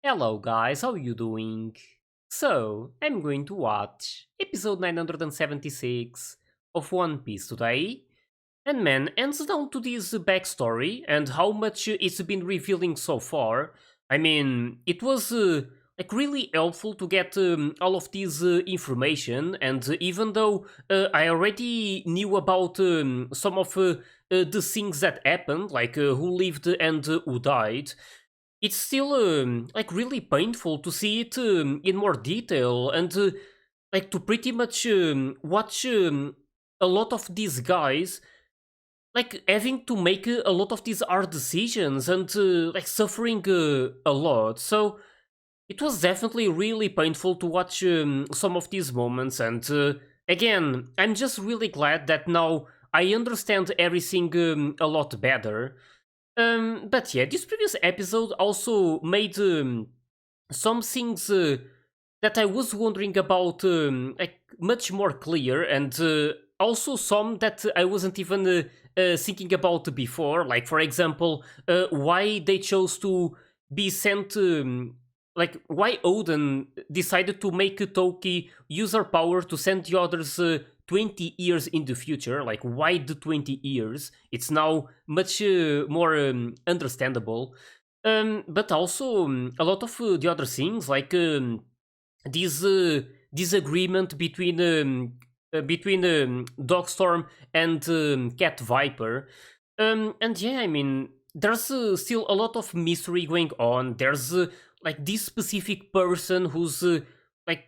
Hello guys, how you doing? So, I'm going to watch episode 976 of One Piece today. And man, ends down to this backstory and how much it's been revealing so far. I mean, it was really helpful to get all of this information, and even though I already knew about some of the things that happened, like who lived and who died, it's still really painful to see it in more detail and to pretty much watch a lot of these guys having to make a lot of these hard decisions and suffering a lot. So it was definitely really painful to watch some of these moments, and again, I'm just really glad that now I understand everything a lot better. But yeah, this previous episode also made some things that I was wondering about much more clear, and also some that I wasn't even thinking about before. Like, for example, why they chose to be sent. Why Oden decided to make Toki use her power to send the others 20 years in the future. Like, why the 20 years? It's now much more understandable. But also a lot of the other things, like this disagreement between Dogstorm and Cat Viper. And yeah, I mean, there's still a lot of mystery going on. There's this specific person who's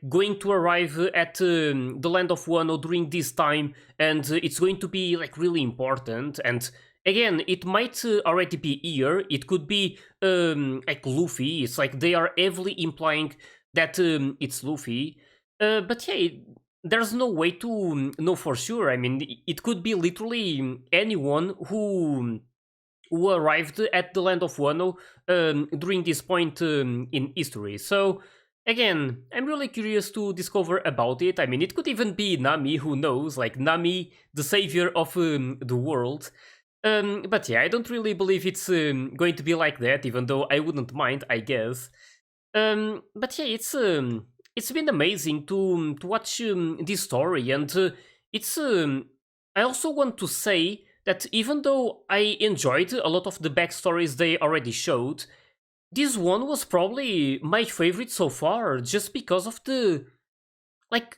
going to arrive at the land of Wano during this time, and it's going to be really important. And again, it might already be here. It could be Luffy. It's like they are heavily implying that it's Luffy. But yeah, there's no way to know for sure. I mean, it could be literally anyone who arrived at the land of Wano during this point in history. So again, I'm really curious to discover about it. I mean, it could even be Nami. Who knows? Like Nami, the savior of the world. But yeah, I don't really believe it's going to be like that, even though I wouldn't mind, I guess. But yeah, it's been amazing to watch this story, and it's. I also want to say that even though I enjoyed a lot of the backstories they already showed, this one was probably my favorite so far, just because of the like.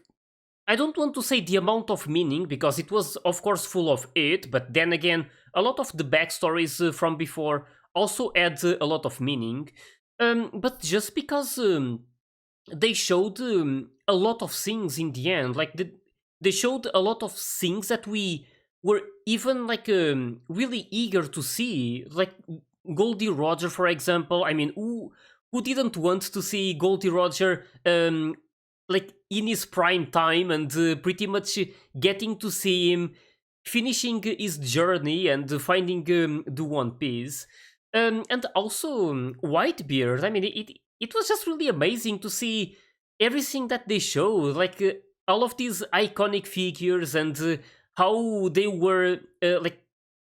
I don't want to say the amount of meaning because it was, of course, full of it, but then again, a lot of the backstories from before also add a lot of meaning. But just because they showed a lot of things in the end. They showed a lot of things that we were even really eager to see. Like Goldie Roger, for example. I mean, who didn't want to see Goldie Roger in his prime time and pretty much getting to see him finishing his journey and finding the One Piece. And also Whitebeard. I mean, it was just really amazing to see everything that they showed, all of these iconic figures and how they were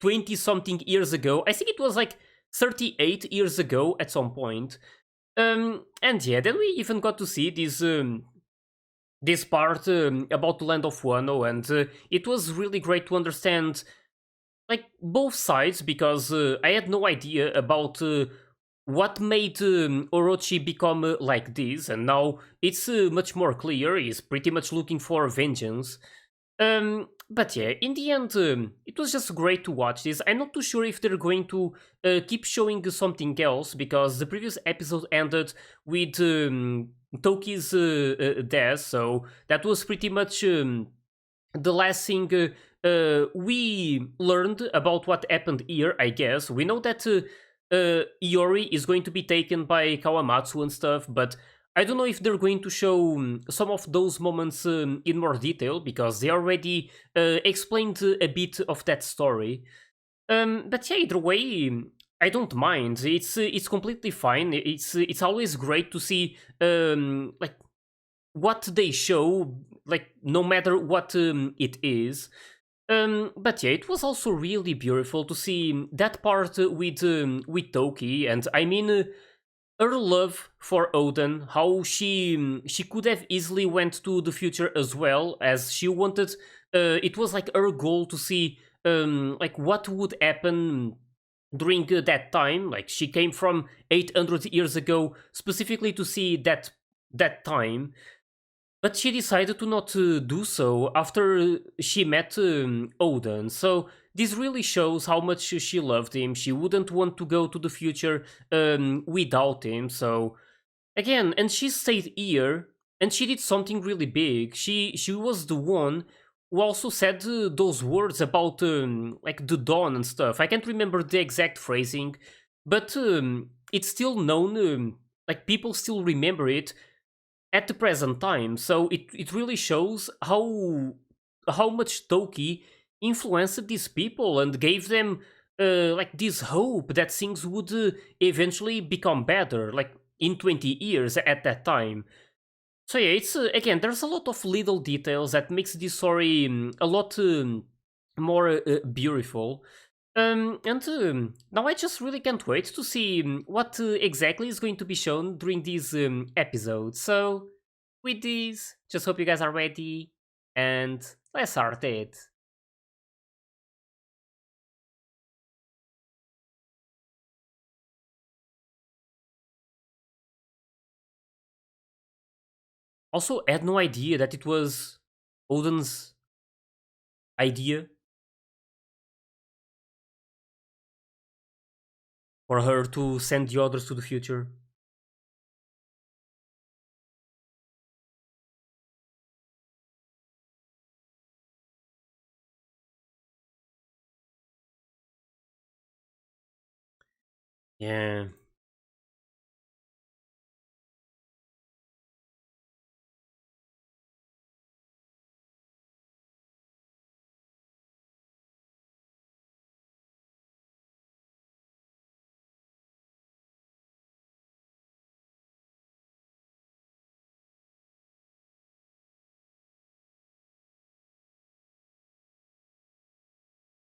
20 something years ago. I think it was like 38 years ago at some point. And yeah, then we even got to see this part about the land of Wano, and it was really great to understand both sides because I had no idea about what made Orochi become like this, and now it's much more clear. He's pretty much looking for vengeance. But yeah, in the end, it was just great to watch this. I'm not too sure if they're going to keep showing something else because the previous episode ended with Toki's death, so that was pretty much the last thing we learned about what happened here, I guess. We know that Hiyori is going to be taken by Kawamatsu and stuff, but I don't know if they're going to show some of those moments in more detail because they already explained a bit of that story. But yeah, either way, I don't mind. It's completely fine. It's always great to see what they show, no matter what it is. But yeah, it was also really beautiful to see that part with Toki, and I mean. her love for Oden, how she could have easily went to the future as well, as she wanted. It was like her goal to see like what would happen during that time. Like she came from 800 years ago specifically to see that time, but she decided to not do so after she met Oden. So this really shows how much she loved him. She wouldn't want to go to the future without him. So again, and she stayed here, and she did something really big. She was the one who also said those words about like the dawn and stuff. I can't remember the exact phrasing, but it's still known. Like people still remember it at the present time. So it really shows how much Toki influenced these people and gave them like this hope that things would eventually become better, like in 20 years at that time. So yeah, it's again, there's a lot of little details that makes this story a lot more beautiful. And now I just really can't wait to see what exactly is going to be shown during these episodes. So, with this, just hope you guys are ready, and let's start it. Also, I had no idea that it was Oden's idea for her to send the others to the future. Yeah.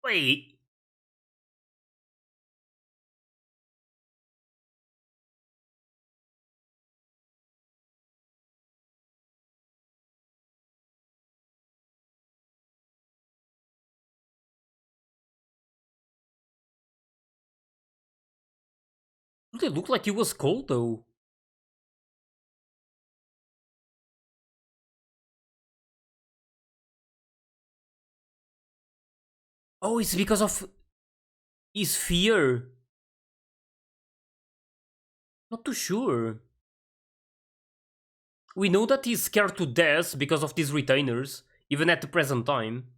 Wait, did it look like he was cold though? Oh, it's because of his fear. Not too sure. We know that he's scared to death because of these retainers, even at the present time.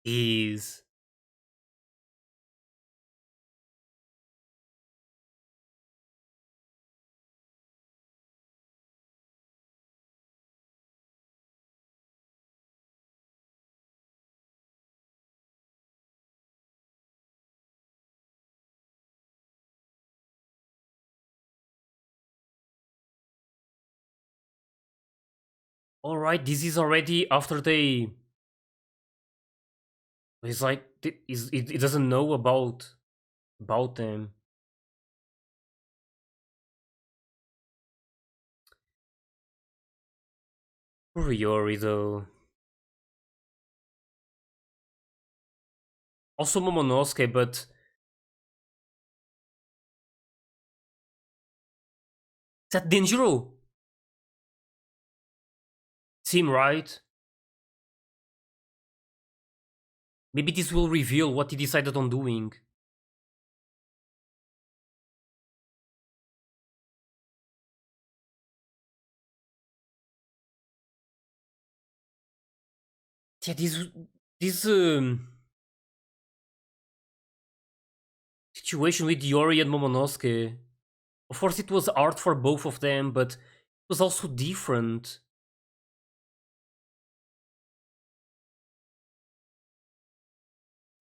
Is alright. This is already after they. He's like he doesn't know about them. Poor Hiyori though. Also Momonosuke, but is that Denjiro? Seem right? Maybe this will reveal what he decided on doing. Yeah, this situation with Yori and Momonosuke. Of course, it was art for both of them, but it was also different.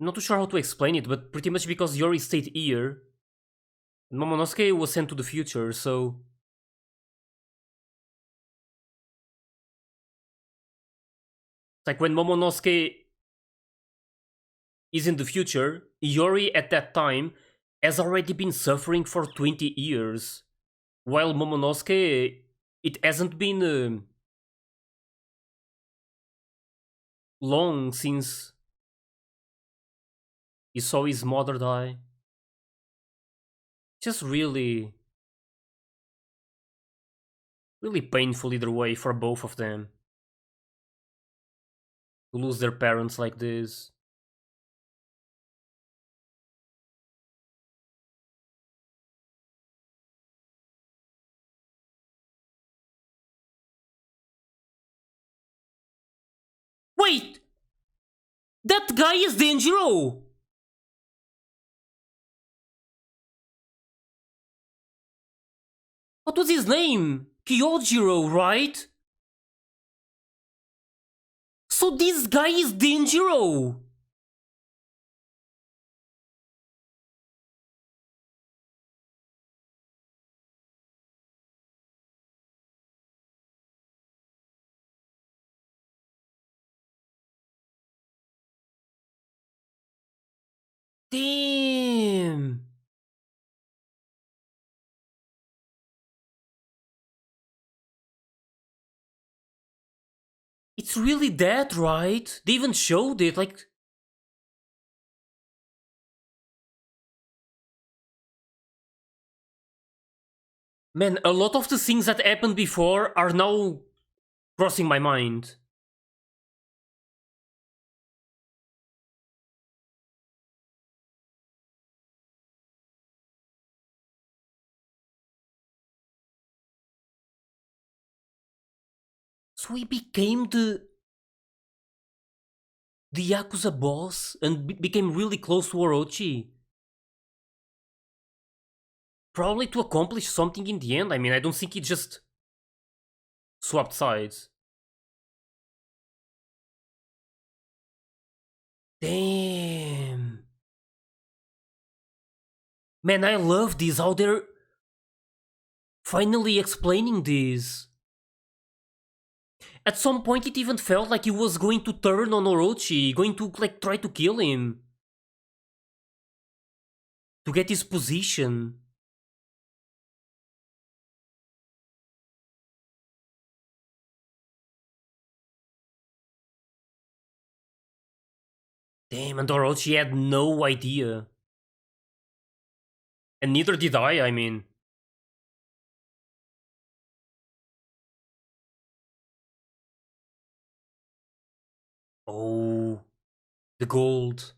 Not too sure how to explain it, but pretty much because Yori stayed here, and Momonosuke was sent to the future, so... Like when Momonosuke is in the future, Yori at that time has already been suffering for 20 years, while Momonosuke, it hasn't been long since he saw his mother die. Just really, really painful either way for both of them to lose their parents like this. Wait! That guy is Denjiro! What was his name? Kyoshiro, right? So this guy is Denjiro! Damn! It's really that, right? They even showed it, like... Man, a lot of the things that happened before are now crossing my mind. So he became the Yakuza boss and became really close to Orochi. Probably to accomplish something in the end. I mean, I don't think he just swapped sides. Damn. Man, I love this, how they're finally explaining this. At some point it even felt like he was going to turn on Orochi, going to like try to kill him. To get his position. Damn, and Orochi had no idea. And neither did I mean. Oh, the gold.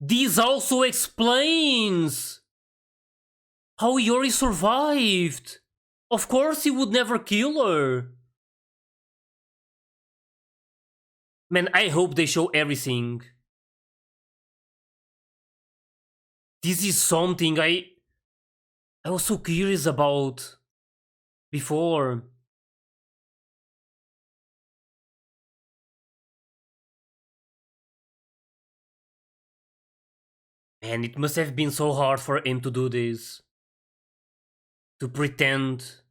This also explains how Yori survived. Of course he would never kill her. Man, I hope they show everything. This is something I was so curious about before. Man, it must have been so hard for him to do this. To pretend.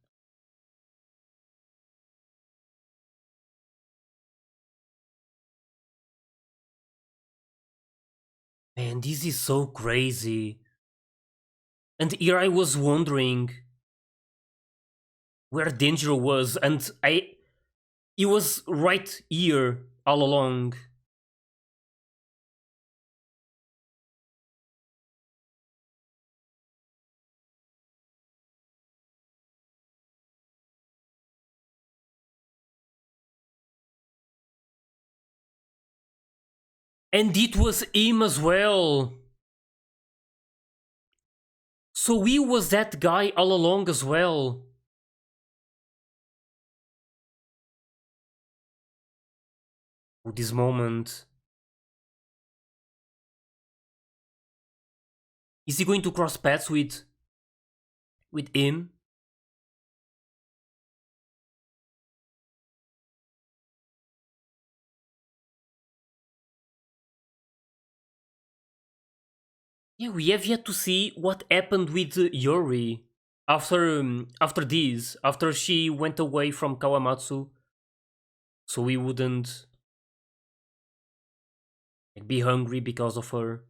Man, this is so crazy. And here I was wondering where Denjiro was, and he was right here all along. And it was him as well. So he was that guy all along as well. Oh, this moment. Is he going to cross paths with him? Yeah, we have yet to see what happened with Yori after this, after she went away from Kawamatsu, so we wouldn't like, be hungry because of her.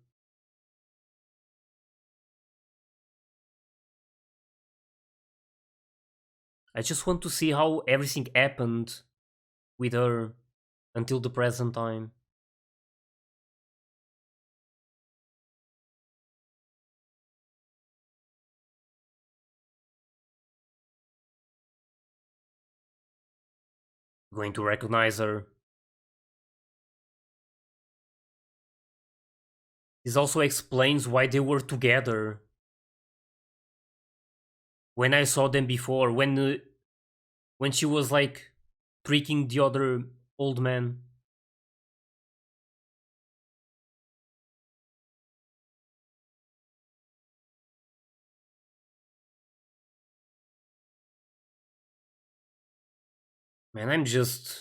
I just want to see how everything happened with her until the present time. Going to recognize her. This also explains why they were together. When I saw them before, when she was like tricking the other old man. Man, I'm just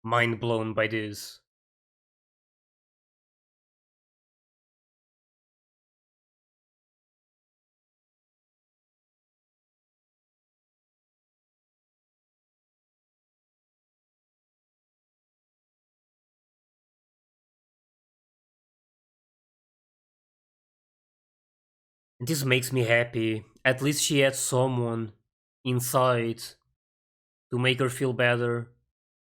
mind blown by this. And this makes me happy. At least she had someone inside to make her feel better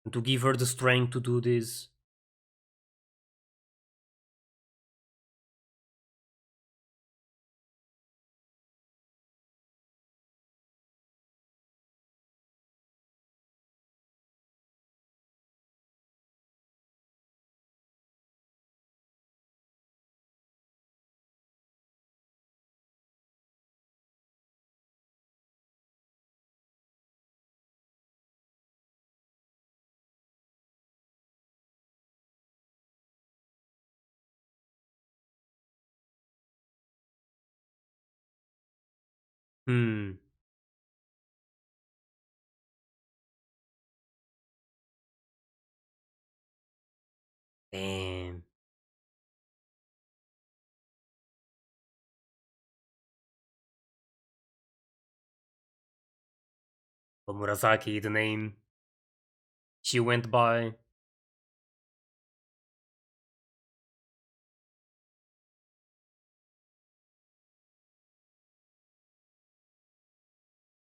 and to give her the strength to do this. Hmm. Damn. But Murasaki, the name she went by.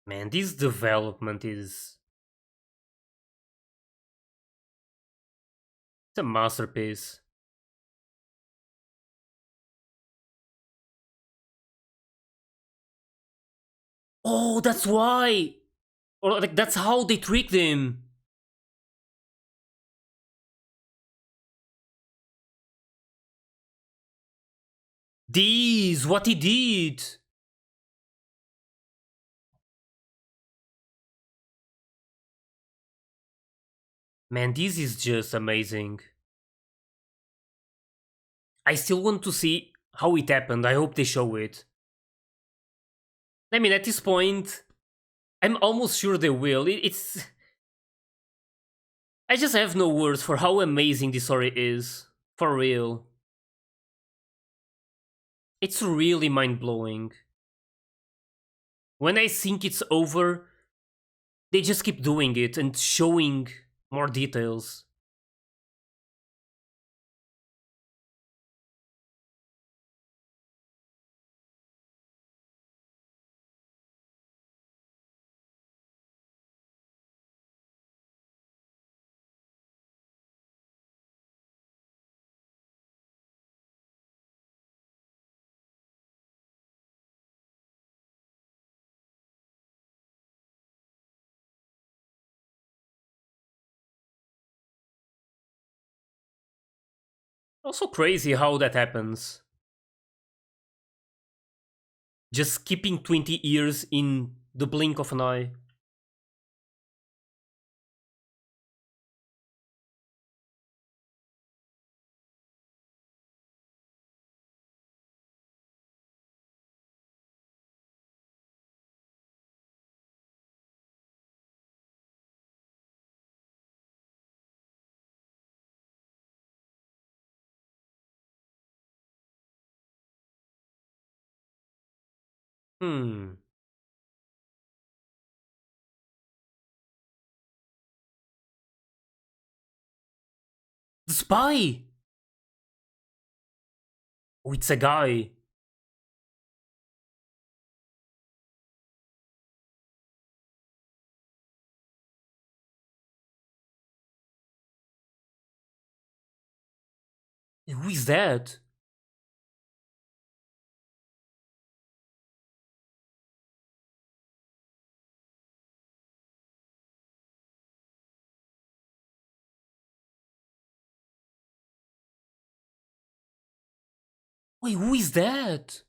Man, this development is it's a masterpiece. Oh, that's why! Or like that's how they tricked him. This, what he did. Man, this is just amazing. I still want to see how it happened. I hope they show it. I mean, at this point, I'm almost sure they will. It's. I just have no words for how amazing this story is. For real. It's really mind blowing. When I think it's over, they just keep doing it and showing more details. Also crazy how that happens. Just skipping 20 years in the blink of an eye. Hmm. The spy! Oh, it's a guy. Who is that? Wait, who is that?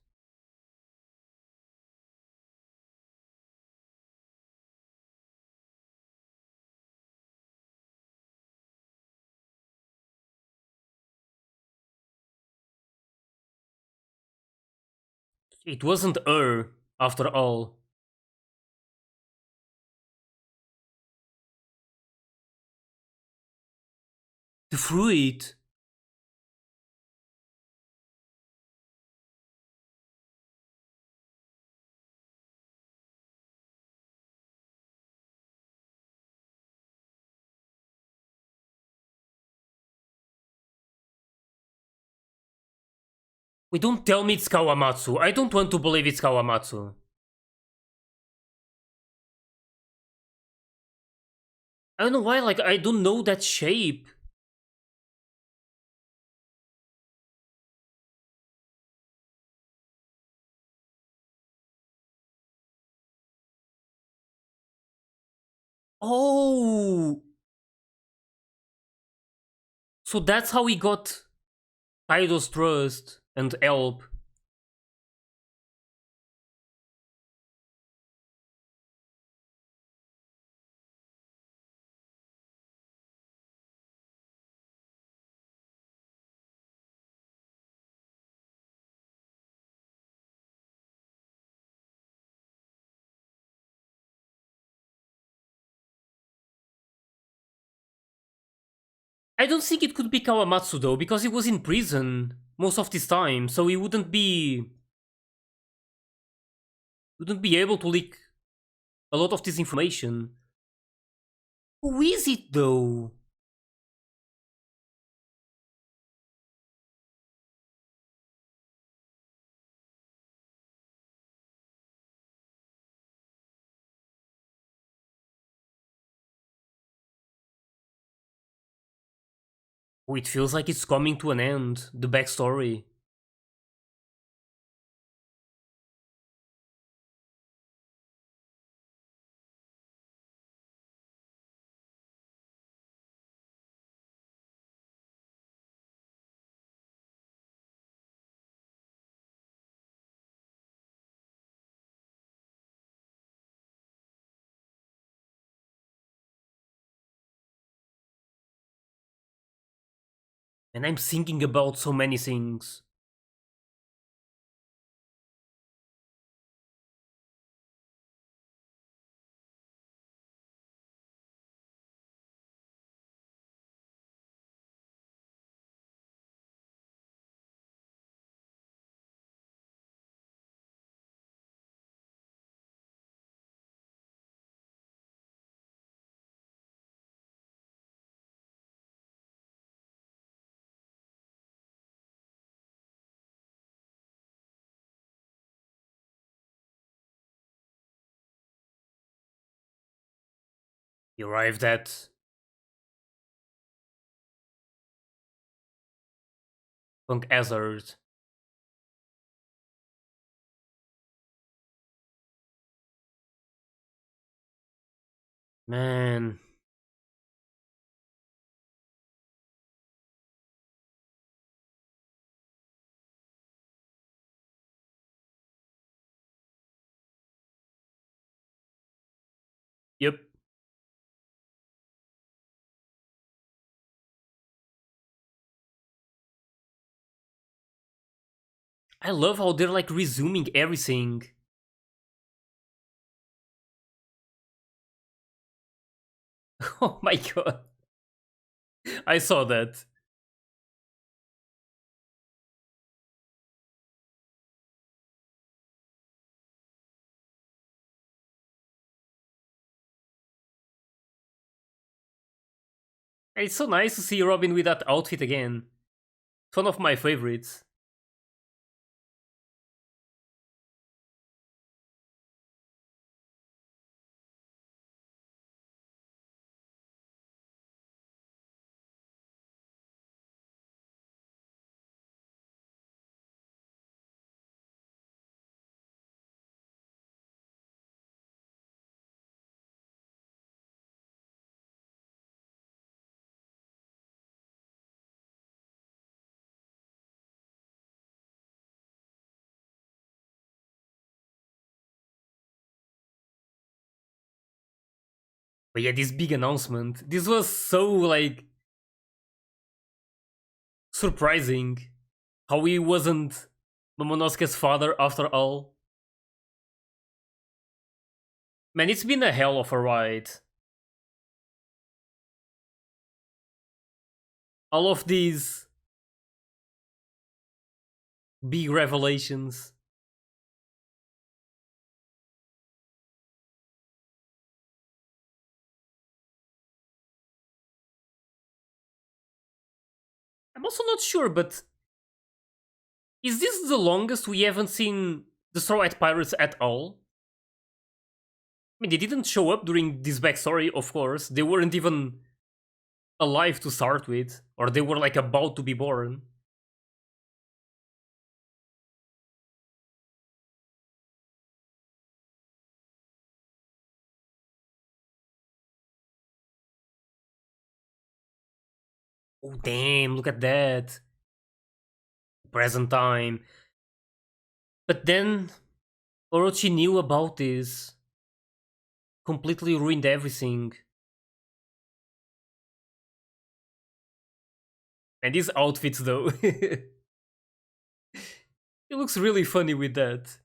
It wasn't her, after all. The fruit. Wait, don't tell me it's Kawamatsu. I don't want to believe it's Kawamatsu. I don't know why, like, I don't know that shape. Oh! So that's how he got Kaido's trust and help. I don't think it could be Kawamatsu though, because he was in prison most of this time, so he wouldn't be able to leak a lot of this information. Who is it though? Oh, it feels like it's coming to an end, the backstory. And I'm thinking about so many things. He arrived at Punk Hazard. Man. Yep. I love how they're like resuming everything. Oh my god. I saw that. It's so nice to see Robin with that outfit again. It's one of my favorites. But yeah, this big announcement. This was so like surprising. How he wasn't Momonosuke's father after all. Man, it's been a hell of a ride. All of these big revelations. I'm also not sure, but is this the longest we haven't seen the Straw Hat Pirates at all? I mean, they didn't show up during this backstory, of course. They weren't even alive to start with, or they were like about to be born. Oh, damn, look at that. Present time. But then Orochi knew about this, completely ruined everything. And these outfits, though. He looks really funny with that.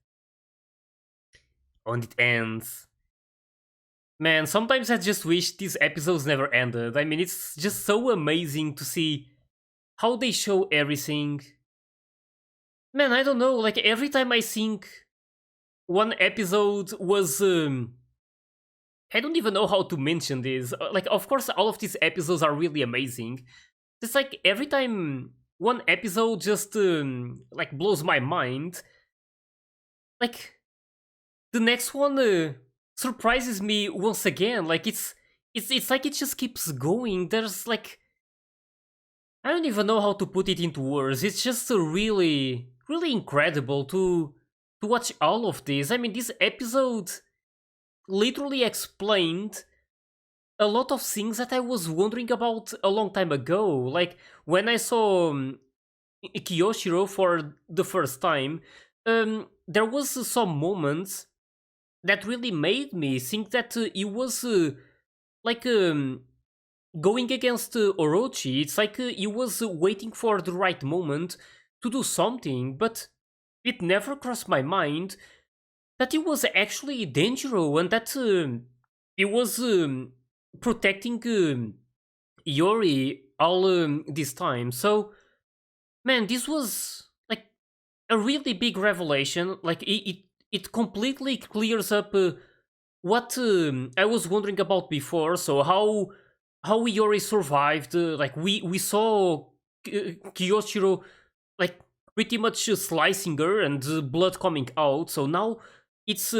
And it ends. Man, sometimes I just wish these episodes never ended. I mean, it's just so amazing to see how they show everything. Man, I don't know, like every time I think one episode was I don't even know how to mention this. Like, of course, all of these episodes are really amazing. It's like every time one episode just like blows my mind. Like the next one surprises me once again. Like it's like it just keeps going. There's like I don't even know how to put it into words. It's just really incredible to watch all of this. I mean, this episode literally explained a lot of things that I was wondering about a long time ago. Like when I saw Kyoshiro for the first time, there was some moments that really made me think that he was like going against Orochi. It's like he was waiting for the right moment to do something, but it never crossed my mind that he was actually Denjiro and that he was protecting Hiyori all this time. So, man, this was like a really big revelation. Like it completely clears up what I was wondering about before. So how Hiyori survived. Like we saw Kyoshiro like pretty much slicing her and blood coming out. So now it's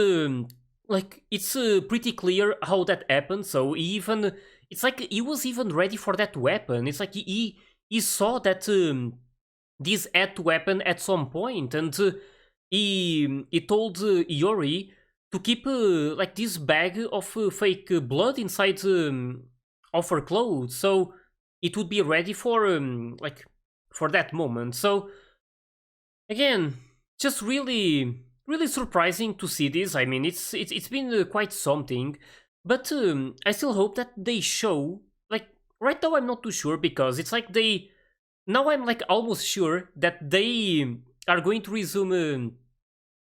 like it's pretty clear how that happened. So he even it's like he was even ready for that weapon. It's like he saw that this had to happen at some point, and he told Iori to keep like this bag of fake blood inside of her clothes, so it would be ready for like for that moment. So again, just really surprising to see this. I mean, it's been quite something, but I still hope that they show like right now. I'm not too sure because it's like they now I'm like almost sure that they are going to resume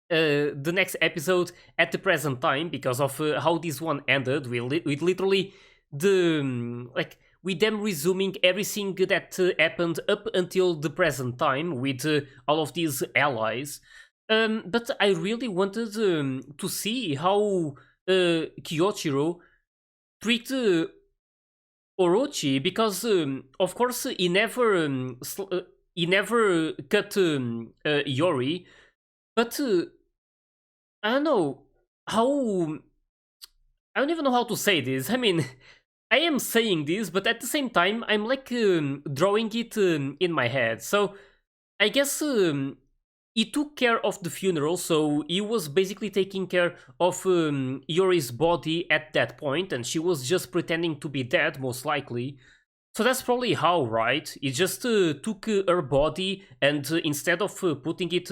the next episode at the present time because of how this one ended with literally the like with them resuming everything that happened up until the present time with all of these allies. But I really wanted to see how Kyochiro treat Orochi because, of course, he never cut Yori, but I don't know how. I don't even know how to say this. I mean, I am saying this, but at the same time, I'm like drawing it in my head. So I guess he took care of the funeral, so he was basically taking care of Yori's body at that point, and she was just pretending to be dead, most likely. So that's probably how, right? He just took her body, and instead of putting it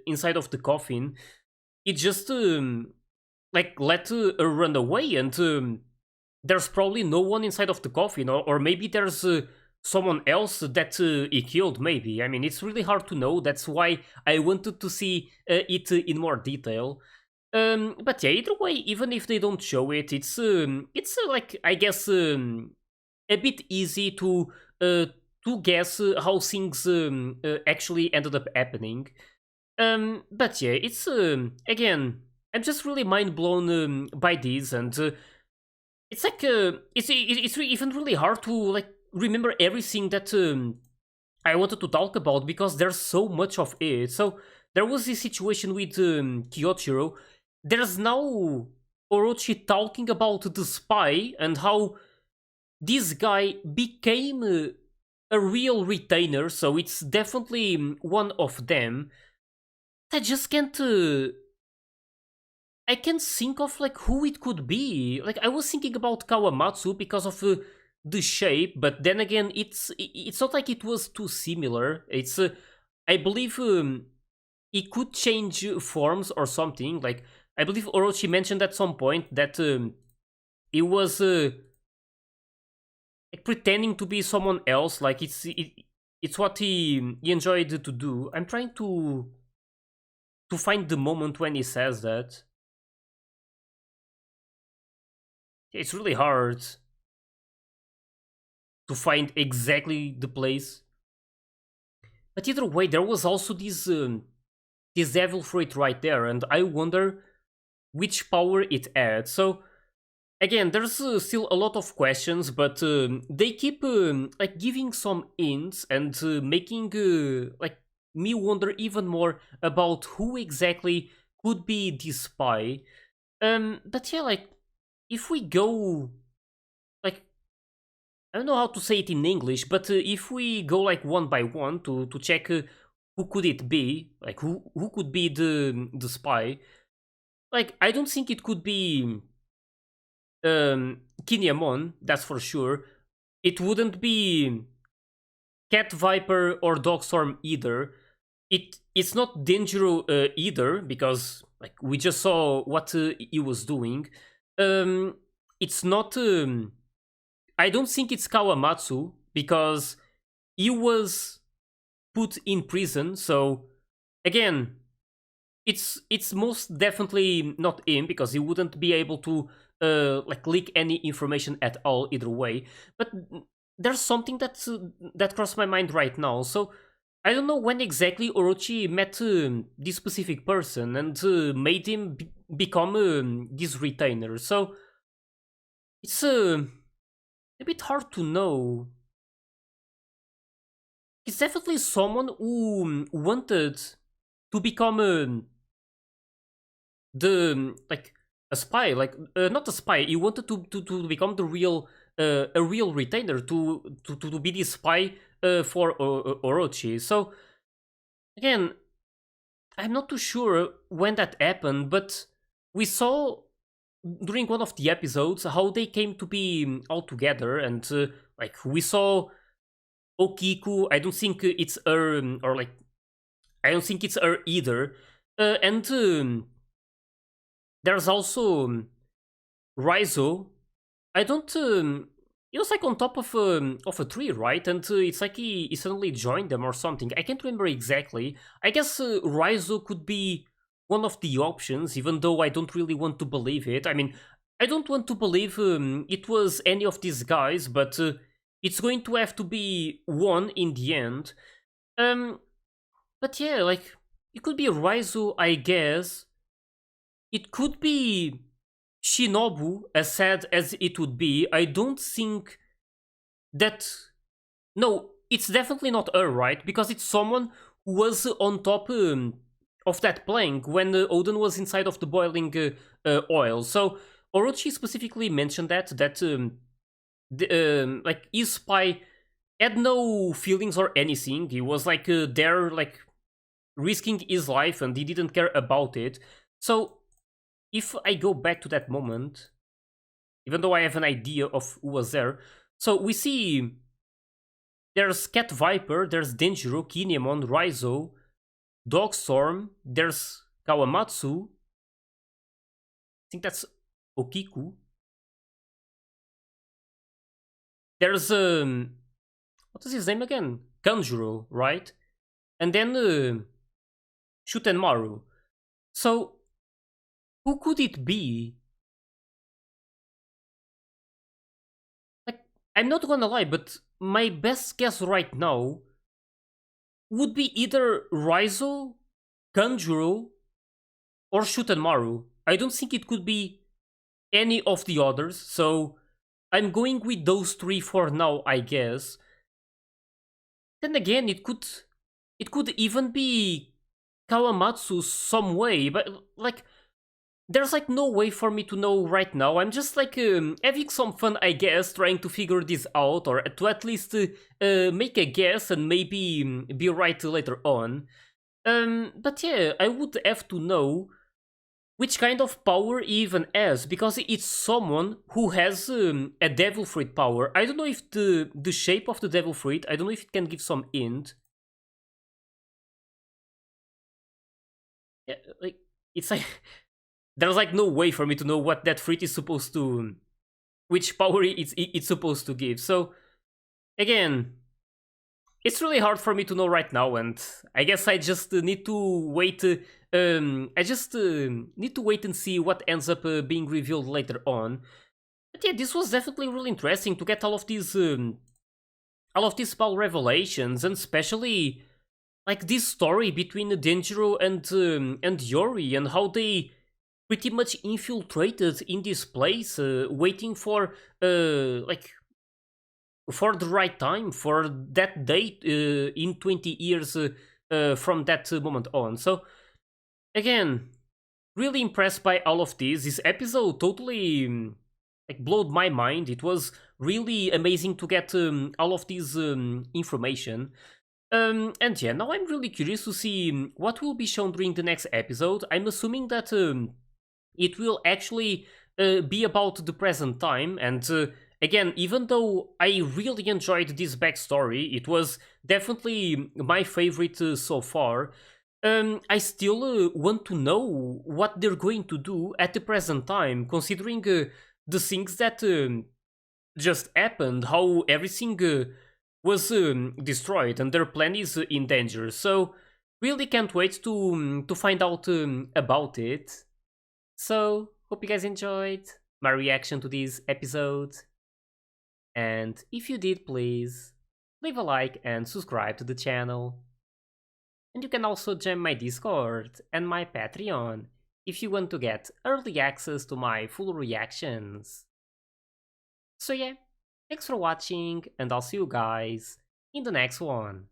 inside of the coffin, he just like let her run away, and there's probably no one inside of the coffin, or maybe there's someone else that he killed, maybe. I mean, it's really hard to know. That's why I wanted to see it in more detail. But yeah, either way, even if they don't show it, it's like, I guess, a bit easy to guess how things actually ended up happening. But yeah, it's again, I'm just really mind blown by these, and it's like even really hard to like remember everything that I wanted to talk about because there's so much of it. So there was this situation with Kyoshiro. There's now Orochi talking about the spy and how this guy became a real retainer. So it's definitely one of them. I just can't. I can't think of like who it could be. Like I was thinking about Kawamatsu because of the shape, but then again, it's not like it was too similar. It's I believe it could change forms or something. Like I believe Orochi mentioned at some point that it was like pretending to be someone else. Like it's what he enjoyed to do. I'm trying to find the moment when he says that. It's really hard to find exactly the place. But either way, there was also this devil fruit right there, and I wonder which power it adds. So again, there's still a lot of questions, but they keep like giving some hints and making like me wonder even more about who exactly could be this spy. But yeah, like if we go like I don't know how to say it in English, but if we go like one by one to check who could it be, like who could be the spy, like I don't think it could be Kinemon, that's for sure. It wouldn't be Cat Viper or Dogstorm either. It's not Denjiro either because like we just saw what he was doing. Um, it's not. I don't think it's Kawamatsu because he was put in prison. So again, it's most definitely not him because he wouldn't be able to like leak any information at all either way. But there's something that crossed my mind right now. So I don't know when exactly Orochi met this specific person and made him become this retainer. So it's a bit hard to know. It's definitely someone who wanted to become the like a spy, like not a spy. He wanted to become the real a real retainer to be the spy for Orochi. So again, I'm not too sure when that happened, but we saw during one of the episodes how they came to be all together, and like we saw Okiku. I don't think it's her, or like I don't think it's her either. And there's also Raizo. I don't. He was like on top of a tree, right? And it's like he suddenly joined them or something. I can't remember exactly. I guess Raizo could be one of the options, even though I don't really want to believe it. I mean, I don't want to believe it was any of these guys, but it's going to have to be one in the end. Um, but yeah, like it could be Raizo, I guess. It could be Shinobu, as sad as it would be. I don't think that no, it's definitely not her, right? Because it's someone who was on top of that plank when Oden was inside of the boiling oil. So Orochi specifically mentioned that like his spy had no feelings or anything. He was like there, like risking his life, and he didn't care about it. So if I go back to that moment, even though I have an idea of who was there, so we see there's Cat Viper, there's Denjiro, Kinemon, Raizo, Dogstorm, there's Kawamatsu. I think that's Okiku. There's what is his name again? Kanjuro, right? And then Shutenmaru. So who could it be? Like, I'm not gonna lie, but my best guess right now would be either Raizo, Kanjuro, or Shutenmaru. I don't think it could be any of the others, so I'm going with those three for now, I guess. Then again, it could even be Kawamatsu some way, but like there's like no way for me to know right now. I'm just like having some fun, I guess, trying to figure this out, or to at least make a guess and maybe be right later on. But yeah, I would have to know which kind of power he even has, because it's someone who has a devil fruit power. I don't know if the shape of the devil fruit, I don't know if it can give some hint. Yeah, like it's like there's like no way for me to know what that fruit is supposed to, which power it's supposed to give. So again, it's really hard for me to know right now, and I guess I just need to wait. I just need to wait and see what ends up being revealed later on. But yeah, this was definitely really interesting to get all of these small revelations, and especially like this story between Denjiro and Yori, and how they pretty much infiltrated in this place, waiting for like for the right time, for that date in 20 years from that moment on. So again, really impressed by all of this. This episode totally like blowed my mind. It was really amazing to get all of this information. And yeah, now I'm really curious to see what will be shown during the next episode. I'm assuming that it will actually be about the present time. And again, even though I really enjoyed this backstory, it was definitely my favorite so far. I still want to know what they're going to do at the present time, considering the things that just happened, how everything was destroyed and their plan is in danger. So, really can't wait to find out about it. So, hope you guys enjoyed my reaction to this episode. And if you did, please leave a like and subscribe to the channel. And you can also join my Discord and my Patreon if you want to get early access to my full reactions. So yeah, thanks for watching, and I'll see you guys in the next one.